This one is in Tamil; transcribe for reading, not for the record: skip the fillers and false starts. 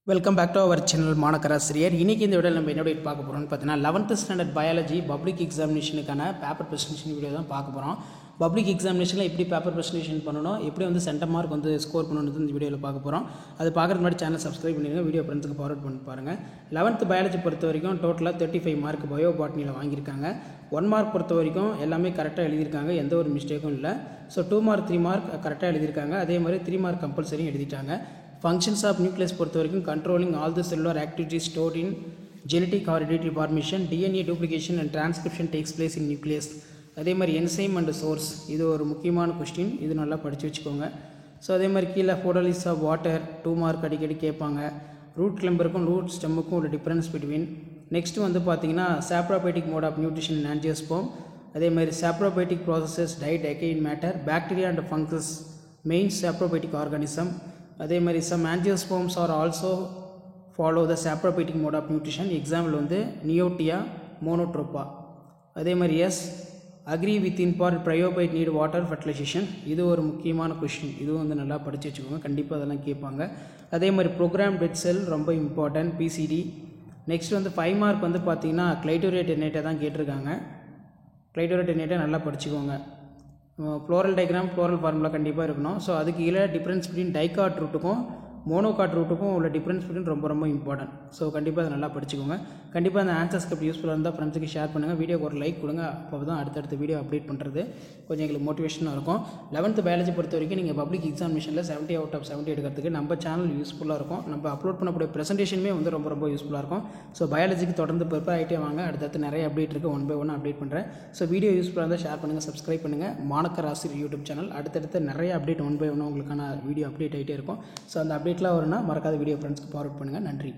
Welcome back to our channel மாணக்கராசிரியர். இன்றைக்கி இந்த வீடியோவில் நம்ம என்ன பார்க்க போகிறோம்னு பார்த்தீங்கன்னா 11th ஸ்டாண்டர்ட் பயாலஜி பப்ளிக் எக்ஸாமினேஷனுக்கான பேப்பர் ப்ரெசன்டேஷன் வீடியோ தான் பார்க்க போகிறோம். பப்ளிக் எக்ஸாமினேஷனில் எப்படி பேப்பர் ப்ரெசன்டேஷன் பண்ணணும், எப்படி வந்து சென்டர் மார்க் வந்து ஸ்கோர் பண்ணணுன்னு இந்த வீடியோவில் பார்க்க போகிறோம். அது பார்க்குறது முன்னாடி சேனல் சப்ஸ்கிரைப் பண்ணிடுங்க, வீடியோ ஃப்ரெண்ட்ஸுக்கு ஃபார்வர்ட் பண்ணி பாருங்கள். 11th பயாலஜி பொறுத்த வரைக்கும் டோட்டலாக 35 மார்க் பயோ பாட்னியில் வாங்கியிருக்காங்க. 1 மார்க் பொறுத்த வரைக்கும் எல்லாமே கரெக்டாக எழுதியிருக்காங்க, எந்த ஒரு மிஸ்டேக்கும் இல்லை. ஸோ 2 மார்க் 3 மார்க் கரெக்டாக எழுதியிருக்காங்க, அதே மாதிரி 3 மார்க் கம்பல்சரியும் எழுதிட்டாங்க. Functions of nucleus பொறுத்த வரைக்கும் controlling all the cellular activities stored in genetic or hereditary formation, DNA duplication and transcription takes place in nucleus. அதே மாதிரி enzyme and source, இது ஒரு முக்கியமான கொஸ்டின், இது நல்லா படித்து வச்சுக்கோங்க. ஸோ அதே மாதிரி கீழே photolysis of water 2 மார்க் அடிக்கடி கேட்பாங்க. ரூட் கிளம்பருக்கும் ரூட் ஸ்டெம்முக்கும் ஒரு டிஃப்ரென்ஸ் பிட்வீன். நெக்ஸ்ட் வந்து பார்த்தீங்கன்னா saprophytic mode of nutrition in angiosperm. அதே மாதிரி saprophytic processes dead decaying matter, bacteria and fungus main saprophytic organism. அதே மாதிரி some angiosperms are also follow the saprophytic mode of nutrition. Example வந்து நியோட்டியா, மோனோட்ரோப்பா. அதே மாதிரி as agree with in part bryophyte need water fertilization, இது ஒரு முக்கியமான கொஷின், இதுவும் வந்து நல்லா படித்து வச்சுக்கோங்க, கண்டிப்பாக அதெல்லாம் கேட்பாங்க. அதே மாதிரி ப்ரோக்ராம் டெட் செல் ரொம்ப இம்பார்ட்டன்ட், பிசிடி. நெக்ஸ்ட் வந்து 5 மார்க் வந்து பார்த்தீங்கன்னா கிளைட்டோரியேட் எண்ணெட்டை தான் கேட்டிருக்காங்க. கிளைட்டோரியேட் எண்ணெட்டை நல்லா படிச்சுக்கோங்க. ஃப்ளோரல் டயக்ராம், ஃப்ளோரல் ஃபார்முலா கண்டிப்பாக இருக்கணும். ஸோ அதுக்கு கீழே டிஃப்ரென்ஸ் பிட்வீன் டைகாட் ரூட்டுக்கும் மோனோகாட் ரூட்டுக்கும் உள்ள டிஃப்ரென்ஸ் பிட்வீன் ரொம்ப ரொம்ப இம்பார்ட்டன்ட். ஸோ கண்டிப்பாக அதை நல்லா படிச்சுக்கோங்க. கண்டிப்பாக அந்த ஆன்சர் ஸ்கிரிப்ட் யூஸ்ஃபுல்லாக இருந்தால் ஃப்ரெண்ட்ஸுக்கு ஷேர் பண்ணுங்கள், வீடியோக்கு ஒரு லைக் கொடுங்க. அப்போ தான் அடுத்தடுத்த வீடியோ அப்டேட் பண்ணுறது கொஞ்சம் எங்களுக்கு மோட்டிவேஷனாக இருக்கும். 11th பயாலஜி பொறுத்த வரைக்கும் நீங்கள் பப்ளிக் எக்ஸாமினேஷனில் 70 out of 70 எடுக்கிறதுக்கு நம்ம சேனல் யூஸ்ஃபுல்லாக இருக்கும். நம்ம அப்லோட் பண்ணக்கூடிய ப்ரெசன்டேஷனுமே வந்து ரொம்ப ரொம்ப யூஸ்ஃபுல்லாக இருக்கும். ஸோ பயாலஜிக்கு தொடர்ந்து ப்ரிப்பேர் ஆகிட்டே வாங்க, அடுத்தடுத்து நிறைய அப்டேட் இருக்குது, 1 by 1 அப்டேட் பண்ணுறேன். ஸோ வீடியோ யூஸ்ஃபுல்லாக இருந்தால் ஷேர் பண்ணுங்கள், சப்ஸ்கிரைப் பண்ணுங்கள். மாணக்கராசிரியர் யூடியூப் சேனல் அடுத்தடுத்து நிறைய அப்டேட் 1 by 1 உங்களுக்கான வீடியோ அப்டேட் ஆகிட்டே இருக்கும். ஸோ அந்த அப்டேட்லாம் வரும்னா மறக்காத வீடியோ ஃப்ரெண்ட்ஸ்க்கு ஃபார்வர்ட் பண்ணுங்கள். நன்றி.